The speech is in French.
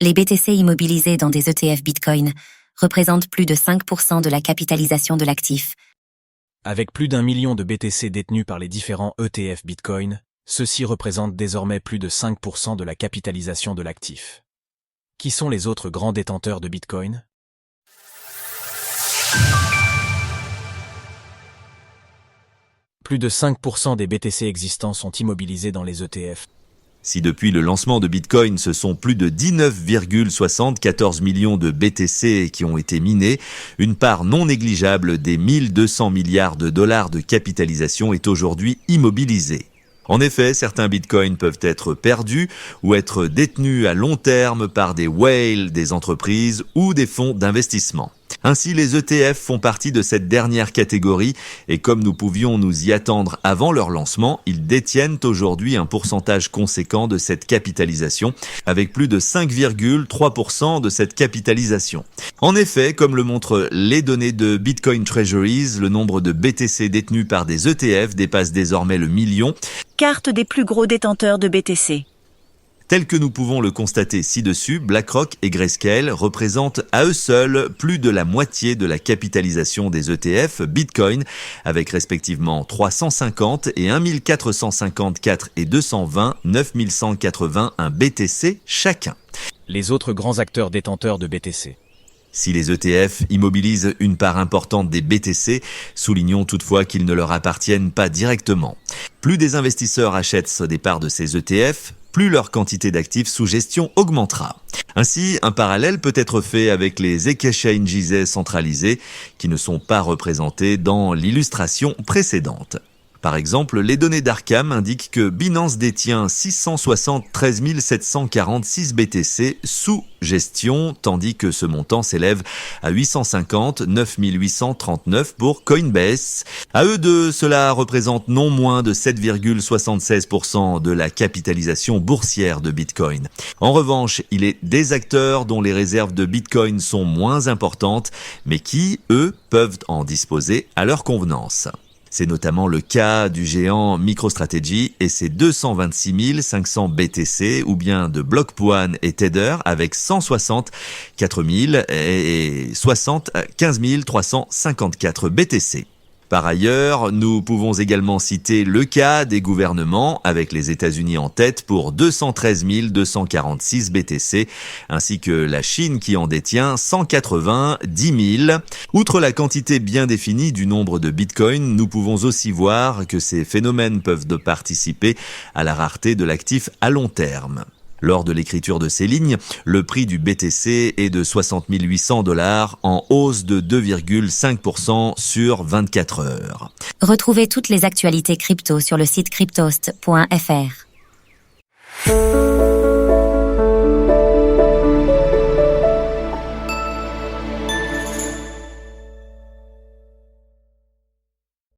Les BTC immobilisés dans des ETF Bitcoin représentent plus de 5% de la capitalisation de l'actif. Avec plus d'1 million de BTC détenus par les différents ETF Bitcoin, ceux-ci représentent désormais plus de 5% de la capitalisation de l'actif. Qui sont les autres grands détenteurs de Bitcoin ? Plus de 5% des BTC existants sont immobilisés dans les ETF. Si depuis le lancement de Bitcoin, ce sont plus de 19,74 millions de BTC qui ont été minés, une part non négligeable des 1200 milliards de dollars de capitalisation est aujourd'hui immobilisée. En effet, certains bitcoins peuvent être perdus ou être détenus à long terme par des whales, des entreprises ou des fonds d'investissement. Ainsi, les ETF font partie de cette dernière catégorie et comme nous pouvions nous y attendre avant leur lancement, ils détiennent aujourd'hui un pourcentage conséquent de cette capitalisation, avec plus de 5,3% de cette capitalisation. En effet, comme le montrent les données de Bitcoin Treasuries, le nombre de BTC détenus par des ETF dépasse désormais le million. Carte des plus gros détenteurs de BTC. Tel que nous pouvons le constater ci-dessus, BlackRock et Grayscale représentent à eux seuls plus de la moitié de la capitalisation des ETF Bitcoin, avec respectivement 350 et 1454 et 220, 9181 BTC chacun. Les autres grands acteurs détenteurs de BTC. Si les ETF immobilisent une part importante des BTC, soulignons toutefois qu'ils ne leur appartiennent pas directement. Plus des investisseurs achètent des parts de ces ETF, plus leur quantité d'actifs sous gestion augmentera. Ainsi, un parallèle peut être fait avec les exchanges centralisés qui ne sont pas représentés dans l'illustration précédente. Par exemple, les données d'Arkham indiquent que Binance détient 673 746 BTC sous gestion, tandis que ce montant s'élève à 850 9839 pour Coinbase. À eux deux, cela représente non moins de 7,76% de la capitalisation boursière de Bitcoin. En revanche, il est des acteurs dont les réserves de Bitcoin sont moins importantes, mais qui, eux, peuvent en disposer à leur convenance. C'est notamment le cas du géant MicroStrategy et ses 226 500 BTC ou bien de Block.one et Tether avec 160, 4000 et 60, 15 354 BTC. Par ailleurs, nous pouvons également citer le cas des gouvernements avec les États-Unis en tête pour 213 246 BTC ainsi que la Chine qui en détient 190 000. Outre la quantité bien définie du nombre de bitcoins, nous pouvons aussi voir que ces phénomènes peuvent participer à la rareté de l'actif à long terme. Lors de l'écriture de ces lignes, le prix du BTC est de 60 800 $, en hausse de 2,5% sur 24 heures. Retrouvez toutes les actualités crypto sur le site cryptost.fr.